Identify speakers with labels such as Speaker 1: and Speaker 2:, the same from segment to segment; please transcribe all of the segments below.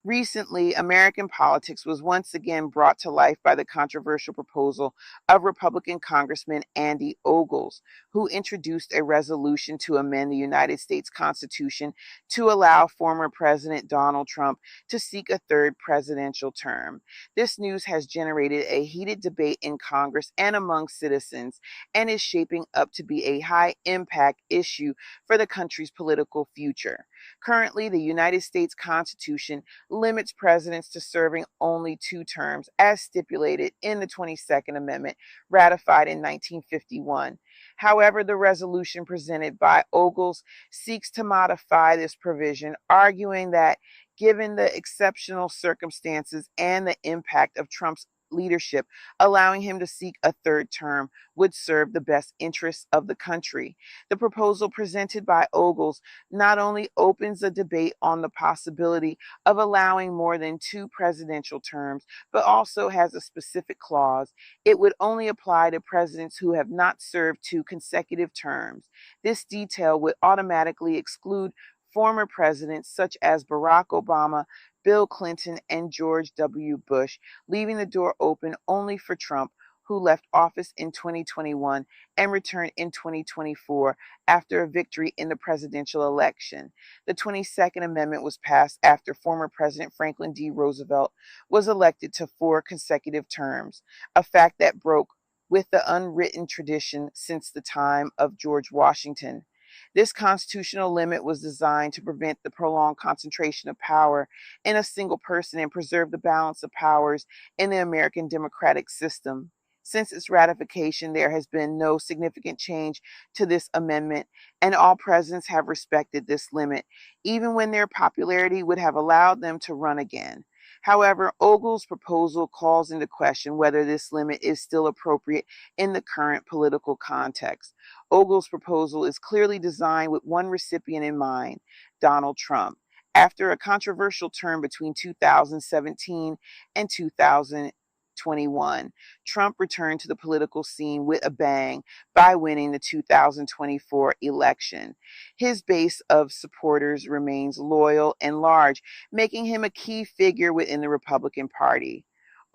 Speaker 1: Recently, American politics was once again brought to life by the controversial proposal of Republican Congressman Andy Ogles, who introduced a resolution to amend the United States Constitution to allow former President Donald Trump to seek a third presidential term. This news has generated a heated debate in Congress and among citizens, and is shaping up to be a high impact issue for the country's political future. Currently, the United States Constitution limits presidents to serving only 2 terms, as stipulated in the 22nd Amendment, ratified in 1951. However, the resolution presented by Ogles seeks to modify this provision, arguing that given the exceptional circumstances and the impact of Trump's leadership, allowing him to seek a third term would serve the best interests of the country. The proposal presented by Ogles not only opens a debate on the possibility of allowing more than 2 presidential terms, but also has a specific clause. It would only apply to presidents who have not served 2 consecutive terms. This detail would automatically exclude former presidents such as Barack Obama, Bill Clinton, and George W. Bush, leaving the door open only for Trump, who left office in 2021 and returned in 2024 after a victory in the presidential election. The 22nd Amendment was passed after former President Franklin D. Roosevelt was elected to 4 consecutive terms, a fact that broke with the unwritten tradition since the time of George Washington. This constitutional limit was designed to prevent the prolonged concentration of power in a single person and preserve the balance of powers in the American democratic system. Since its ratification, there has been no significant change to this amendment, and all presidents have respected this limit, even when their popularity would have allowed them to run again. However, Ogle's proposal calls into question whether this limit is still appropriate in the current political context. Ogle's proposal is clearly designed with one recipient in mind: Donald Trump. After a controversial term between 2017 and 2021, Trump returned to the political scene with a bang by winning the 2024 election. His base of supporters remains loyal and large, making him a key figure within the Republican Party.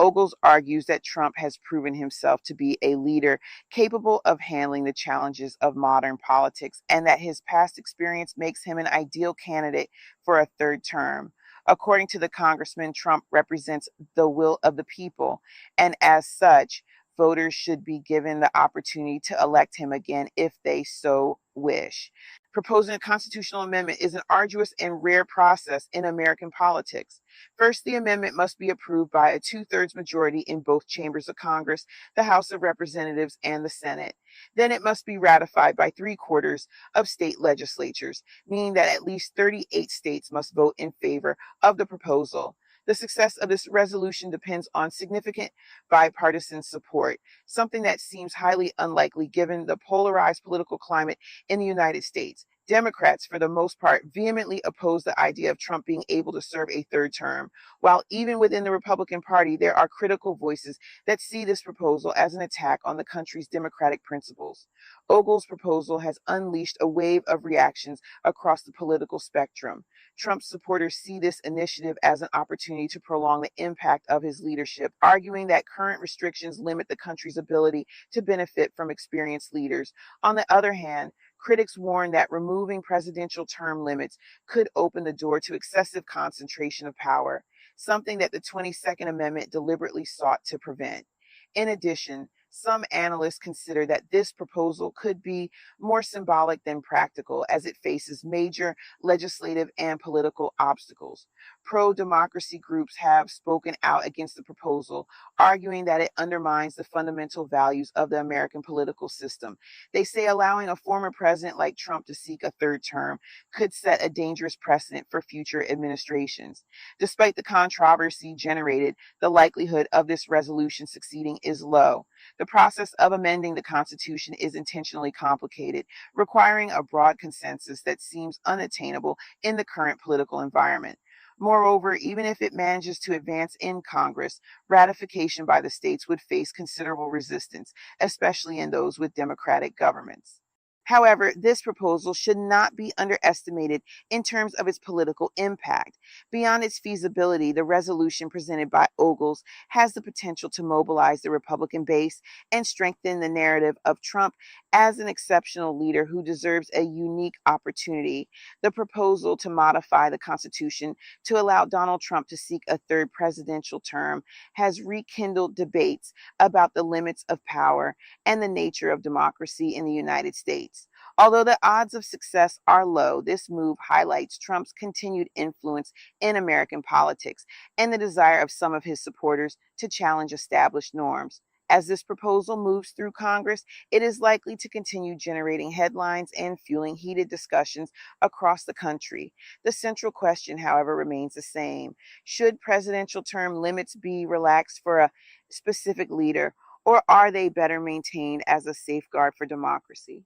Speaker 1: Ogles argues that Trump has proven himself to be a leader capable of handling the challenges of modern politics, and that his past experience makes him an ideal candidate for a third term. According to the congressman, Trump represents the will of the people, and as such, voters should be given the opportunity to elect him again if they so wish. Proposing a constitutional amendment is an arduous and rare process in American politics. First, the amendment must be approved by a 2/3 majority in both chambers of Congress, the House of Representatives, and the Senate. Then it must be ratified by 3/4 of state legislatures, meaning that at least 38 states must vote in favor of the proposal. The success of this resolution depends on significant bipartisan support, something that seems highly unlikely given the polarized political climate in the United States. Democrats, for the most part, vehemently oppose the idea of Trump being able to serve a third term, while even within the Republican Party, there are critical voices that see this proposal as an attack on the country's democratic principles. Ogle's proposal has unleashed a wave of reactions across the political spectrum. Trump supporters see this initiative as an opportunity to prolong the impact of his leadership, arguing that current restrictions limit the country's ability to benefit from experienced leaders. On the other hand, critics warn that removing presidential term limits could open the door to excessive concentration of power, something that the 22nd Amendment deliberately sought to prevent. In addition, some analysts consider that this proposal could be more symbolic than practical, as it faces major legislative and political obstacles. Pro democracy groups have spoken out against the proposal, arguing that it undermines the fundamental values of the American political system. They say allowing a former president like Trump to seek a third term could set a dangerous precedent for future administrations. Despite the controversy generated, the likelihood of this resolution succeeding is low. The process of amending the Constitution is intentionally complicated, requiring a broad consensus that seems unattainable in the current political environment. Moreover, even if it manages to advance in Congress, ratification by the states would face considerable resistance, especially in those with democratic governments. However, this proposal should not be underestimated in terms of its political impact. Beyond its feasibility, the resolution presented by Ogles has the potential to mobilize the Republican base and strengthen the narrative of Trump as an exceptional leader who deserves a unique opportunity. The proposal to modify the Constitution to allow Donald Trump to seek a third presidential term has rekindled debates about the limits of power and the nature of democracy in the United States. Although the odds of success are low, this move highlights Trump's continued influence in American politics and the desire of some of his supporters to challenge established norms. As this proposal moves through Congress, it is likely to continue generating headlines and fueling heated discussions across the country. The central question, however, remains the same. Should presidential term limits be relaxed for a specific leader, or are they better maintained as a safeguard for democracy?